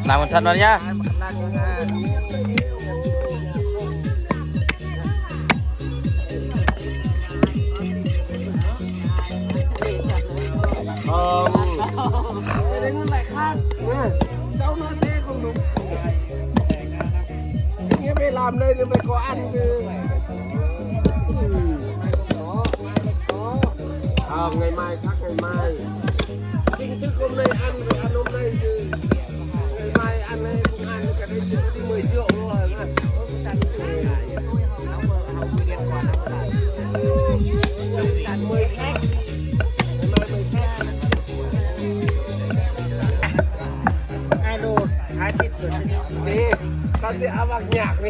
làm một thật vào nhá. Đấy nó lại khác. Cháu nói thế không đúng. Nghĩa mày làm đây thì mày có ăn chứ. Ngày mai khác ngày mai. Chính thức hôm nay ăn rồi ăn hôm nay chứ. Ngày mai ăn hay không ăn cả đây chuyện đi 10 triệu rồi. Chặn 10 khách. Ngày mai 10 khách. Hai đồ, hai thịt rồi. Đi, con sẽ áo bạc nhạc đi.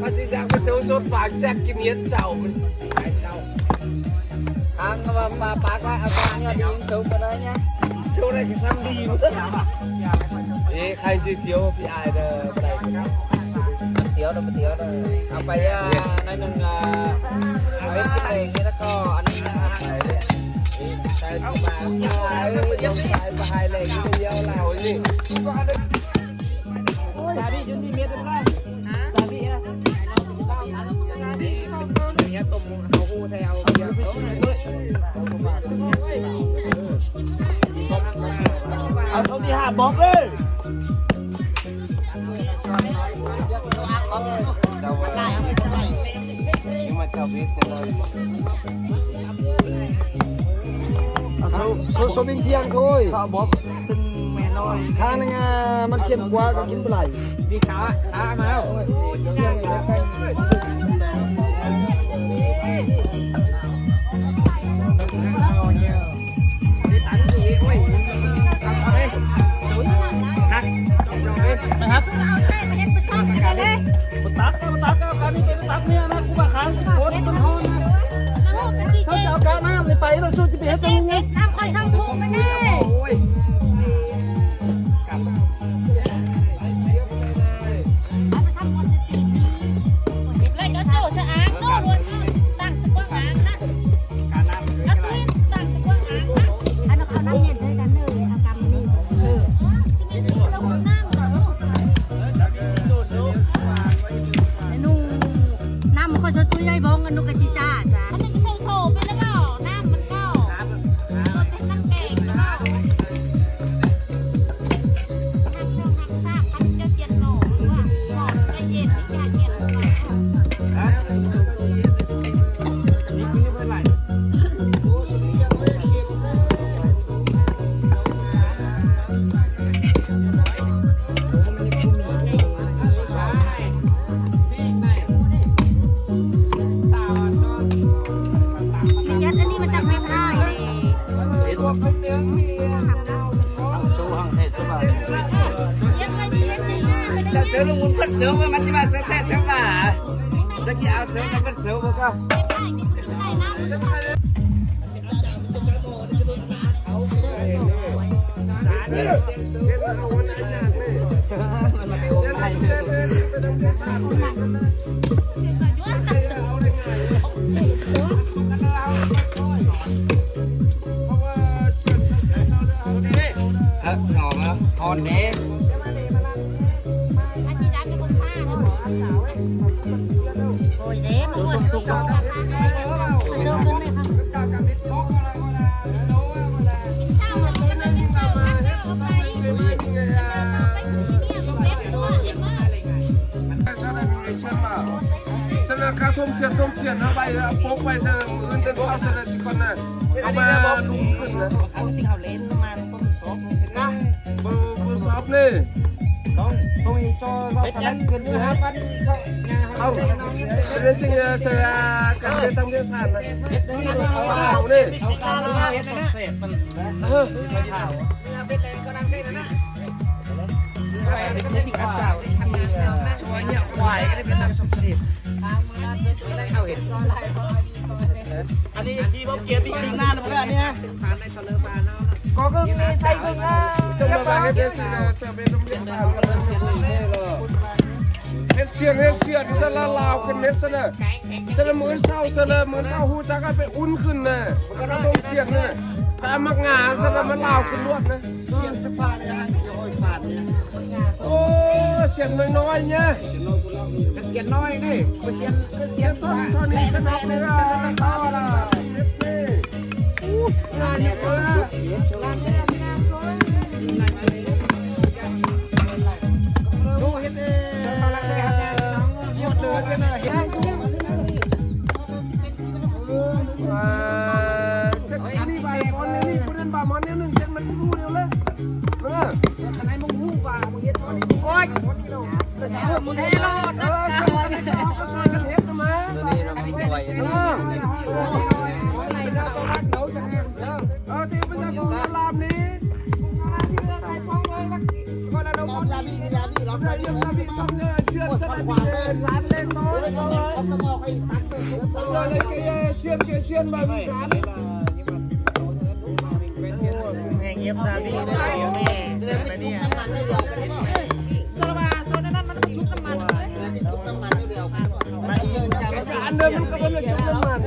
Con sẽ dạng cái xấu sốt vàng chặt cái miếng chảo mình. Hai chảo. Bà qua nhà đi xuống vào đây nhá. Số này cái xăm đi nữa. Ê, khai chưa thiếu bị ai đây. Thiếu đâu. Apa ya, nay nung awet kita kita ko ano na đấy. Cái mà hai này cái nhau nào ấy nhỉ? Tadi Jundi miết được không? Tadi ya. Nhá tôm hào hu theo bây giờ. Ông đi hạ bóp đi. Nhưng mà cháu biết rồi. Số bình thường thôi. Họ bóp từng mẹ nói. Khá năngมันเค็มกว่าก็กินบ่ไหล Đi khá mà đâu. Phải rồi xuống chỉ biết sao nhé. Làm khỏi xong phụ cái này. Lên đó chỗ sẽ áng đó luôn. Tăng sự quang áng đó. Nó tuyên tăng sự quang áng đó. Anh nó không nắm nhận thấy cả nơi à cầm đi. Nó không nắm rồi. Nam một con số túi dây bông anh nó cái chi cha cha. Anh cái sâu sâu bên đó bảo Nam mình cao. Sớm luôn muốn phát sớm mà nhưng mà sẽ sớm mà sẽ kia áo sớm nó phát sớm không không hòn đấy Rồi đấy mà buồn không đâu cân này không? Sao mà cái này chúng ta cắt ra Sao là cá thôm xiên nó bay phố bay ra lên trên sau sao là chỉ còn này ông mà đúng hơn nữa ông sinh học lên mà không sốt bơ sóp đi không cho rau salad gần như hai bát không đây sinh sẽ cần cái tâm cái sản này hảo đi Chúa nhậu hoài cái đấy biết làm sụp xịt. Anh đi chi bốc kia bị chính na được bạn nha. Có gừng đi xay gừng á. Trong đó là cái đấy sẽ bên trong miệng sản เฮ็ดเสียนซะละลาวขึ้นเฮ็ดซะน่ะซะละมื้อเช้าฮู้จักกันไปอุ่นขึ้นน่ะมันก็ต้องเสียนน่ะแต่มักงาซะละมันลาวขึ้นรวดนะเสียนสะพานนะโอ้ยผ่านเนี่ยโอ้เสียนน้อยๆเนี่ยเสียนน้อยนี่เสียนต้นเท่านี้สนับเลยนะต่อละนี่งานนี่ก็ดูเฮ็ดเดือเส้นอะไรเฮ็ดเส้นนี่ใบมอนนี่พูดเป็นใบมอนนี่หนึ่งเส้นมันรู้เดียวเลยอันไหนมึงหูป่ามึงเฮ็ดมอนนี่โอ้ยแต่สาวมึงเฮ็ดโลดนะก็ซอยกันเฮ็ดมานี่เราไม่สวยที่มันจะกูลามนี้เชื่อสนับสานเล่นน้อยสมองไอ้ตัดเชื่อมาวิสานแห่งเย็บซาบีได้เดียวแม่ไปเนี่ยโซลาโซนนั้นมันชุบน้ำมันมาอีกจัง อันเดิมมันก็เป็นจุดน้ำมัน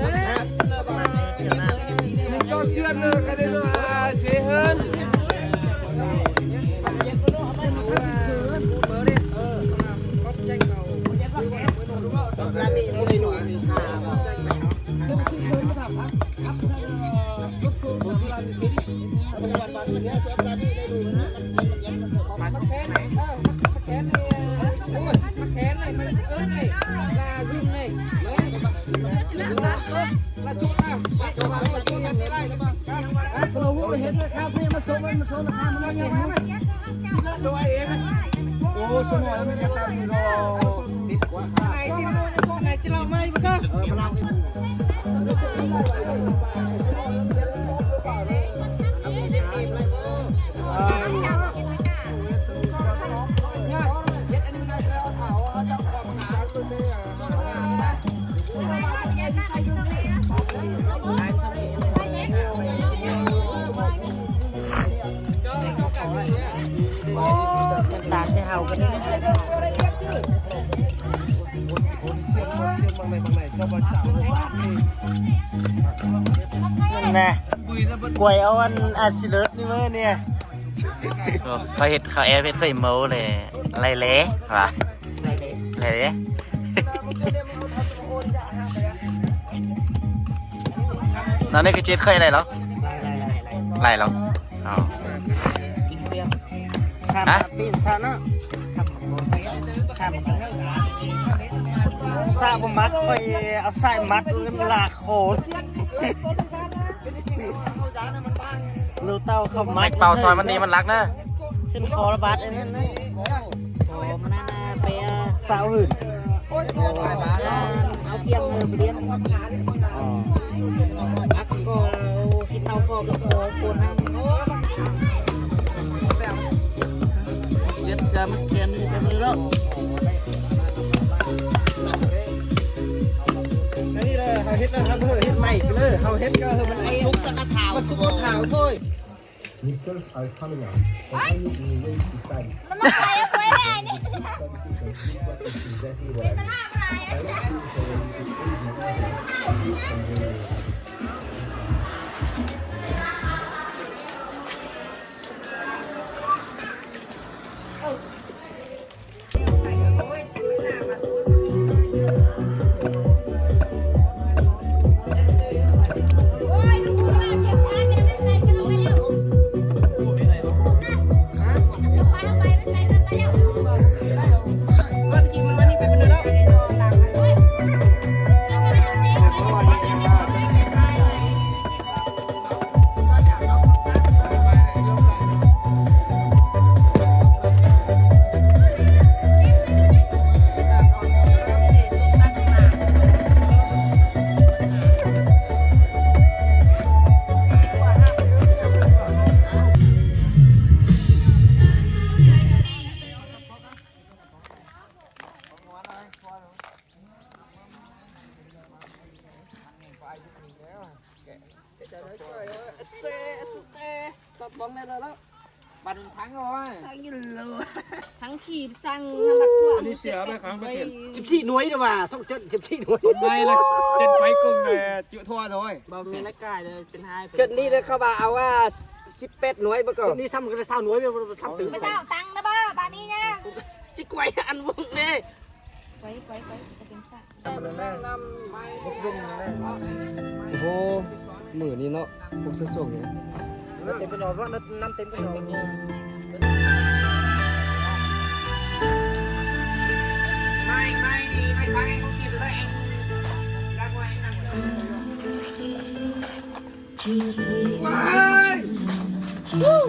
จอเชื่อเนอะกันเลยนะเสียเฮินโอ้สนอยมันจะตามอยู่รอไหนจะเราไม่ปะก็ตาจะเห่ากันนี่นั่นนะกล้วยเอาอันอาซิเลสนี่มั้ยเนี่ยเขาเห็ดเขาแอบเห็ดไฟเมาเลยไรเละว่ะไรเละตอนนี้คือเจ็ดเคยอะไรหรอไรหรออ๋อฮะปีนซานะซาบมัดไปเอาใส่มัดลากโคตรลูเต้าเข้ามั ไม่ ด เป่าซอยมันนี่มันรักนะ เส้นคอระบาดไอ้นั่นนะ โอ้มันน่าไป สาวอื่น เอาเพียงเลี้ยงอักก็กินเตาฟอกก็โคนนั่ง เด็ดจะมันเขียนจะมือแล้วนี่เลยเขาเฮ็ดแล้วครับเฮ็ดใหม่เลยเขาเฮ็ดก็มันไอ้ซุกสักขาวมันซุกขาวthôi มันมาใส่ไว้ได้นี่เป็นมันล่าตัดบ้องได้แล้วบ ปันทั้งเอาไว้ ทั้งขี่สั่งทำบัตรทั่ว อันนี้เสียไหมครับประเทศ 14หน่วยเด้อว่าส่งจด14หน่วย ไม่ละเจ็ดไปกุ้งเลยจุทั่วน้อย บ่มีรายการเลยเป็นหาย จดนี้เลยเขาว่าเอาว่า18หน่วยบ่ก็จดนี้ซ้ำกัน20หน่วยบ่ทำถึง ไปเจ้าตังค์นะบ้าบ้านนี้นะ จิกวยอันวงนี่ ไว้จะเป็นซ่า โอ้โหมือนี้เนาะพวกส่งเนี่ย เต็มไปหมดว่าน้ำเต็มไปหมด ไม่สั่งให้เขากินเลยเองรักไว้นั่ง เออ